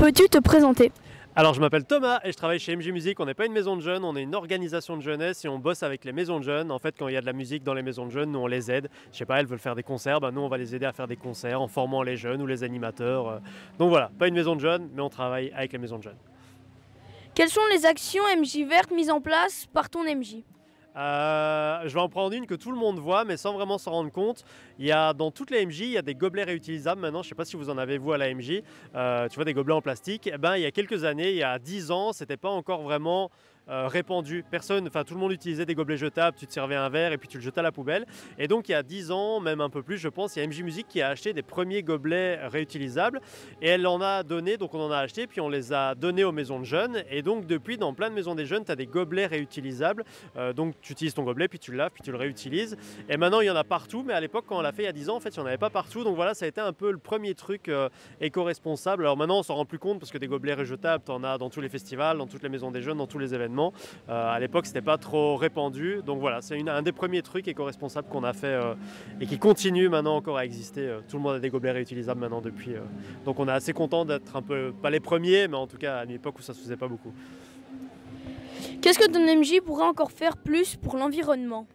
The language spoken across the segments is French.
Peux-tu te présenter? Alors je m'appelle Thomas et je travaille chez MJ Music. On n'est pas une maison de jeunes, on est une organisation de jeunesse et on bosse avec les maisons de jeunes. En fait, quand il y a de la musique dans les maisons de jeunes, nous on les aide. Je sais pas, elles veulent faire des concerts, nous on va les aider à faire des concerts en formant les jeunes ou les animateurs. Donc voilà, pas une maison de jeunes, mais on travaille avec les maisons de jeunes. Quelles sont les actions MJ Verte mises en place par ton MJ? Je vais en prendre une que tout le monde voit, mais sans vraiment s'en rendre compte. Dans toutes les MJ, il y a des gobelets réutilisables maintenant. Je ne sais pas si vous en avez vous à la MJ. Tu vois, des gobelets en plastique. Il y a quelques années, il y a 10 ans, c'était pas encore vraiment répandu. Tout le monde utilisait des gobelets jetables. Tu te servais un verre et puis tu le jetais à la poubelle. Et donc il y a 10 ans, même un peu plus, je pense, il y a MJ Music qui a acheté des premiers gobelets réutilisables et elle en a donné. Donc on en a acheté puis on les a donnés aux maisons de jeunes. Et donc depuis, dans plein de maisons des jeunes, tu as des gobelets réutilisables. Donc tu utilises ton gobelet puis tu le laves puis tu le réutilises. Et maintenant il y en a partout. Mais à l'époque, quand on l'a fait il y a 10 ans, en fait, il n'y en avait pas partout. Donc voilà, ça a été un peu le premier truc éco-responsable. Alors maintenant, on s'en rend plus compte parce que des gobelets rejetables, tu en as dans tous les festivals, dans toutes les maisons des jeunes, dans tous les événements. À l'époque, c'était pas trop répandu. Donc voilà, c'est un des premiers trucs éco-responsables qu'on a fait et qui continue maintenant encore à exister. Tout le monde a des gobelets réutilisables maintenant depuis. Donc on est assez content d'être un peu, pas les premiers, mais en tout cas à une époque où ça se faisait pas beaucoup. Qu'est-ce que ton MJ pourrait encore faire plus pour l'environnement?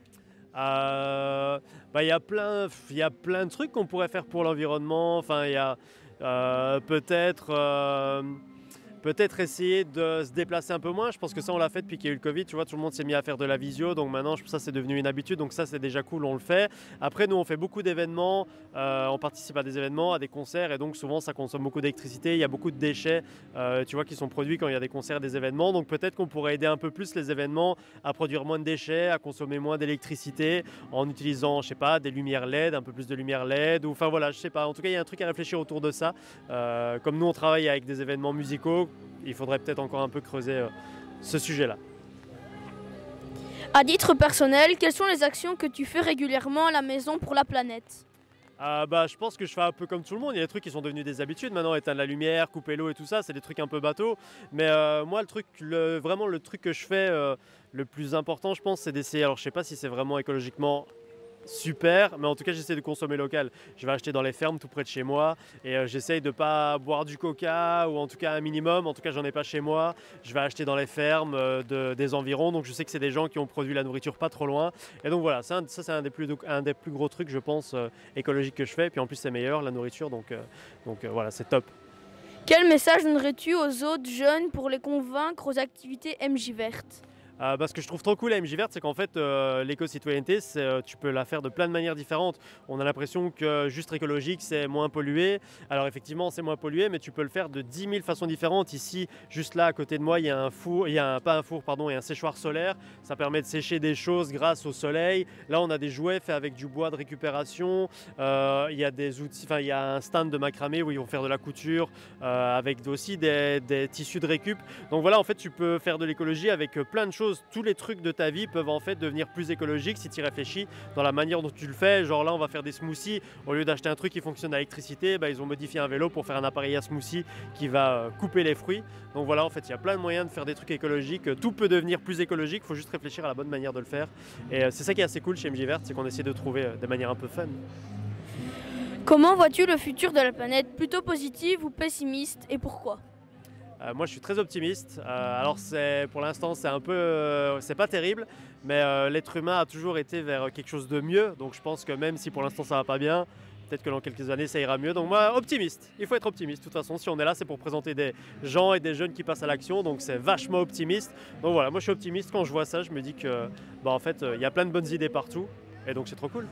Il y a plein de trucs qu'on pourrait faire pour l'environnement. Enfin, il y a peut-être essayer de se déplacer un peu moins. Je pense que ça, on l'a fait depuis qu'il y a eu le Covid. Tu vois, tout le monde s'est mis à faire de la visio. Donc maintenant, ça, c'est devenu une habitude. Donc ça, c'est déjà cool, on le fait. Après, nous, on fait beaucoup d'événements. On participe à des événements, à des concerts. Et donc, souvent, ça consomme beaucoup d'électricité. Il y a beaucoup de déchets, tu vois, qui sont produits quand il y a des concerts, des événements. Donc peut-être qu'on pourrait aider un peu plus les événements à produire moins de déchets, à consommer moins d'électricité en utilisant, je sais pas, des lumières LED, un peu plus de lumières LED. Ou enfin voilà, je sais pas. En tout cas, il y a un truc à réfléchir autour de ça. Comme nous, on travaille avec des événements musicaux, il faudrait peut-être encore un peu creuser ce sujet-là. À titre personnel, quelles sont les actions que tu fais régulièrement à la maison pour la planète? Je pense que je fais un peu comme tout le monde. Il y a des trucs qui sont devenus des habitudes maintenant, éteindre la lumière, couper l'eau et tout ça, c'est des trucs un peu bateaux. Mais moi, vraiment le truc que je fais le plus important, je pense, c'est d'essayer. Alors je sais pas si c'est vraiment écologiquement super, mais en tout cas j'essaie de consommer local. Je vais acheter dans les fermes tout près de chez moi et j'essaye de pas boire du coca, ou en tout cas un minimum. En tout cas, j'en ai pas chez moi. Je vais acheter dans les fermes des environs, donc je sais que c'est des gens qui ont produit la nourriture pas trop loin. Et donc voilà, ça c'est un des plus gros trucs, je pense, écologiques que je fais. Et puis en plus c'est meilleur la nourriture, donc voilà, c'est top. Quel message donnerais-tu aux autres jeunes pour les convaincre aux activités MJ Verte? Ce que je trouve trop cool à MJ Verte, c'est qu'en fait, l'éco-citoyenneté, tu peux la faire de plein de manières différentes. On a l'impression que juste écologique, c'est moins pollué. Alors effectivement, c'est moins pollué, mais tu peux le faire de 10 000 façons différentes. Ici, juste là, à côté de moi, il y a un four, il y a un séchoir solaire. Ça permet de sécher des choses grâce au soleil. Là, on a des jouets faits avec du bois de récupération. Il y a des outils, il y a un stand de macramé où ils vont faire de la couture, avec aussi des tissus de récup. Donc voilà, en fait, tu peux faire de l'écologie avec plein de choses. Tous les trucs de ta vie peuvent en fait devenir plus écologiques si tu y réfléchis dans la manière dont tu le fais. Genre là, on va faire des smoothies. Au lieu d'acheter un truc qui fonctionne à l'électricité, ils ont modifié un vélo pour faire un appareil à smoothie qui va couper les fruits. Donc voilà, en fait, il y a plein de moyens de faire des trucs écologiques. Tout peut devenir plus écologique, il faut juste réfléchir à la bonne manière de le faire. Et c'est ça qui est assez cool chez MJ Verte, c'est qu'on essaie de trouver des manières un peu fun. Comment vois-tu le futur de la planète? Plutôt positive ou pessimiste, et pourquoi? Moi, je suis très optimiste. Alors, pour l'instant, c'est pas terrible, mais l'être humain a toujours été vers quelque chose de mieux. Donc, je pense que même si pour l'instant ça va pas bien, peut-être que dans quelques années ça ira mieux. Donc, moi, optimiste. Il faut être optimiste. De toute façon, si on est là, c'est pour présenter des gens et des jeunes qui passent à l'action. Donc, c'est vachement optimiste. Donc voilà, moi, je suis optimiste. Quand je vois ça, je me dis que, en fait, il y a plein de bonnes idées partout. Et donc, c'est trop cool.